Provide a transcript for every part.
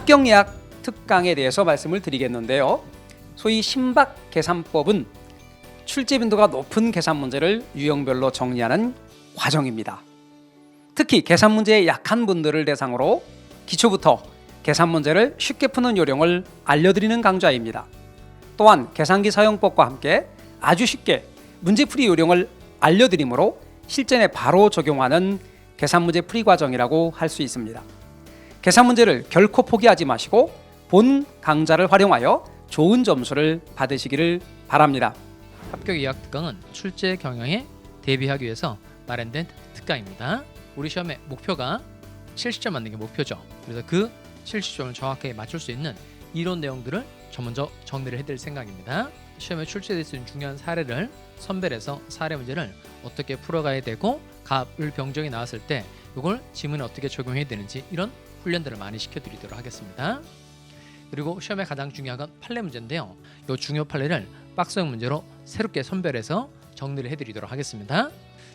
합격예약 특강에 대해서 말씀을 드리겠는데요. 소위 신박 계산법은 출제 빈도가 높은 계산 문제를 유형별로 정리하는 과정입니다. 특히 계산 문제에 약한 분들을 대상으로 기초부터 계산 문제를 쉽게 푸는 요령을 알려드리는 강좌입니다. 또한 계산기 사용법과 함께 아주 쉽게 문제풀이 요령을 알려드리므로 실전에 바로 적용하는 계산 문제 풀이 과정이라고 할 수 있습니다. 계산 문제를 결코 포기하지 마시고 본 강좌를 활용하여 좋은 점수를 받으시기를 바랍니다. 합격 예약 특강은 출제 경향에 대비하기 위해서 마련된 특강입니다. 우리 시험의 목표가 70점 맞는 게 목표죠. 그래서 그 70점을 정확하게 맞출 수 있는 이론 내용들을 저 먼저 정리를 해드릴 생각입니다. 시험에 출제될 수 있는 중요한 사례를 선별해서 사례 문제를 어떻게 풀어가야 되고 갑을 병정이 나왔을 때 이걸 지문에 어떻게 적용해야 되는지 이런 훈련들을 많이 시켜드리도록 하겠습니다. 그리고 시험에 가장 중요한 건 판례 문제인데요. 이 중요 판례를 박스형 문제로 새롭게 선별해서 정리를 해드리도록 하겠습니다.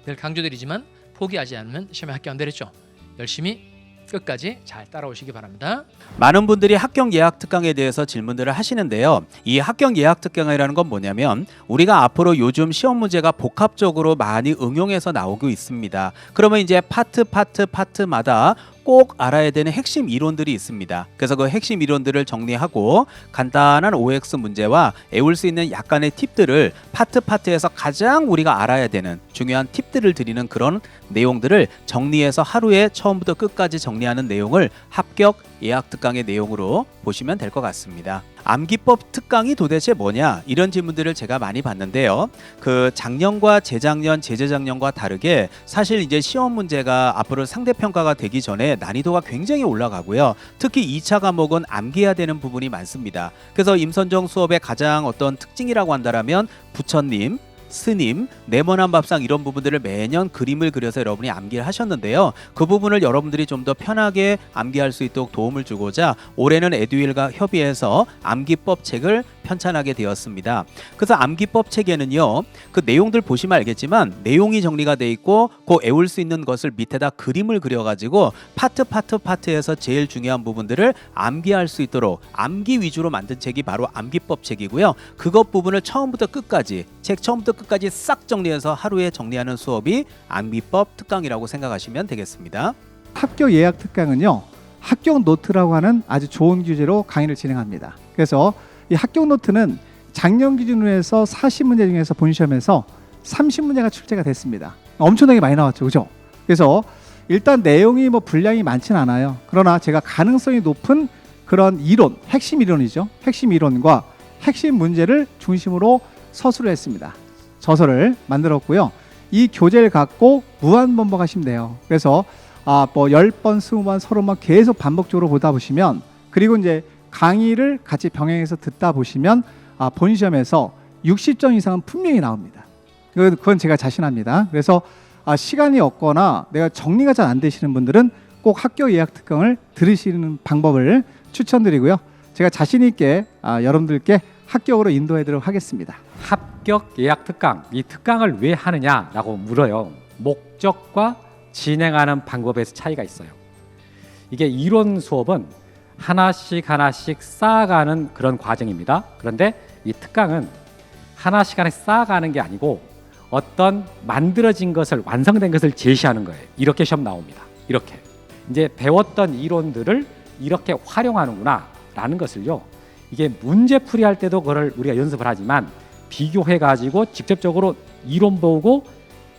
늘 강조드리지만 포기하지 않으면 시험에 합격 안 되겠죠. 열심히 끝까지 잘 따라오시기 바랍니다. 많은 분들이 합격 예약 특강에 대해서 질문들을 하시는데요. 이 합격 예약 특강이라는 건 뭐냐면 우리가 앞으로 요즘 시험 문제가 복합적으로 많이 응용해서 나오고 있습니다. 그러면 이제 파트마다 꼭 알아야 되는 핵심 이론들이 있습니다. 그래서 그 핵심 이론들을 정리하고 간단한 OX 문제와 외울 수 있는 약간의 팁들을 파트에서 가장 우리가 알아야 되는 중요한 팁들을 드리는 그런 내용들을 정리해서 하루에 처음부터 끝까지 정리하는 내용을 합격 예약 특강의 내용으로 보시면 될 것 같습니다. 암기법 특강이 도대체 뭐냐 이런 질문들을 제가 많이 받는데요. 그 작년과 재작년, 재재작년과 다르게 사실 이제 시험 문제가 앞으로 상대평가가 되기 전에 난이도가 굉장히 올라가고요. 특히 2차 과목은 암기해야 되는 부분이 많습니다. 그래서 임선정 수업의 가장 어떤 특징이라고 한다면 부처님, 스님, 네모난 밥상 이런 부분들을 매년 그림을 그려서 여러분이 암기를 하셨는데요. 그 부분을 여러분들이 좀 더 편하게 암기할 수 있도록 도움을 주고자 올해는 에듀윌과 협의해서 암기법 책을 편찬하게 되었습니다. 그래서 암기법 책에는요. 그 내용들 보시면 알겠지만 내용이 정리가 돼 있고 그 외울 수 있는 것을 밑에다 그림을 그려가지고 파트에서 제일 중요한 부분들을 암기할 수 있도록 암기 위주로 만든 책이 바로 암기법 책이고요. 그것 부분을 처음부터 끝까지 싹 정리해서 하루에 정리하는 수업이 암기법 특강이라고 생각하시면 되겠습니다. 합격 예약 특강은요. 합격 노트라고 하는 아주 좋은 규제로 강의를 진행합니다. 그래서 이 합격 노트는 작년 기준으로 해서 40문제 중에서 본시험에서 30문제가 출제가 됐습니다. 엄청나게 많이 나왔죠. 그죠? 그래서 일단 내용이 뭐 분량이 많진 않아요. 그러나 제가 가능성이 높은 그런 이론, 핵심 이론이죠. 핵심 이론과 핵심 문제를 중심으로 서술을 했습니다. 저서를 만들었고요. 이 교재를 갖고 무한 반복하시면 돼요. 그래서 뭐 10번, 20번, 30번 계속 반복적으로 보다 보시면 그리고 이제 강의를 같이 병행해서 듣다 보시면 본시험에서 60점 이상은 분명히 나옵니다. 그건 제가 자신합니다. 그래서 시간이 없거나 내가 정리가 잘 안 되시는 분들은 꼭 합격 예약 특강을 들으시는 방법을 추천드리고요. 제가 자신 있게 여러분들께 합격으로 인도해드리도록 하겠습니다. 합격 예약 특강, 이 특강을 왜 하느냐라고 물어요. 목적과 진행하는 방법에서 차이가 있어요. 이게 이론 수업은 하나씩 쌓아가는 그런 과정입니다. 그런데 이 특강은 하나씩 쌓아가는 게 아니고 어떤 만들어진 것을, 완성된 것을 제시하는 거예요. 이렇게 시험 나옵니다. 이렇게 이제 배웠던 이론들을 이렇게 활용하는구나 라는 것을요, 이게 문제풀이 할 때도 그걸 우리가 연습을 하지만 비교해 가지고 직접적으로 이론 보고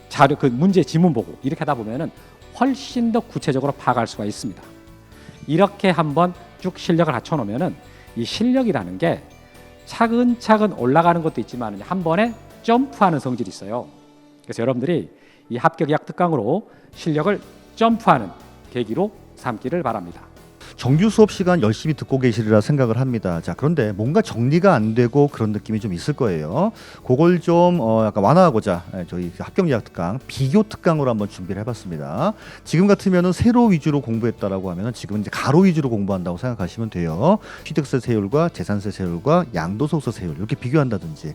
자료, 그 문제 지문 보고 이렇게 하다 보면은 훨씬 더 구체적으로 파악할 수가 있습니다. 이렇게 한번 쭉 실력을 갖춰 놓으면은 이 실력이라는 게 차근차근 올라가는 것도 있지만 한 번에 점프하는 성질이 있어요. 그래서 여러분들이 이 합격 예약 특강으로 실력을 점프하는 계기로 삼기를 바랍니다. 정규 수업 시간 열심히 듣고 계시리라 생각을 합니다. 자, 그런데 뭔가 정리가 안 되고 그런 느낌이 좀 있을 거예요. 그걸 좀 약간 완화하고자 저희 합격 예약 특강 비교 특강으로 한번 준비를 해봤습니다. 지금 같으면은 세로 위주로 공부했다라고 하면은 지금은 이제 가로 위주로 공부한다고 생각하시면 돼요. 취득세 세율과 재산세 세율과 양도소득세 세율 이렇게 비교한다든지,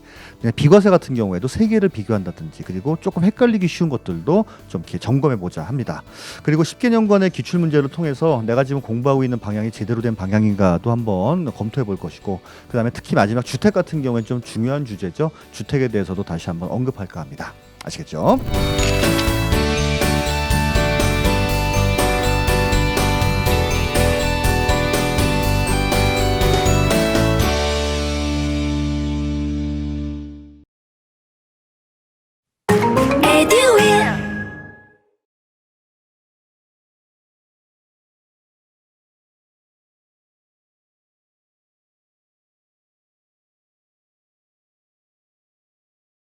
비과세 같은 경우에도 세 개를 비교한다든지, 그리고 조금 헷갈리기 쉬운 것들도 좀 이렇게 점검해 보자 합니다. 그리고 10개년간의 기출 문제를 통해서 내가 지금 공부하고 있는 있는 방향이 제대로 된 방향인가도 한번 검토해 볼 것이고, 그다음에 특히 마지막 주택 같은 경우에는 좀 중요한 주제죠. 주택에 대해서도 다시 한번 언급할까 합니다. 아시겠죠?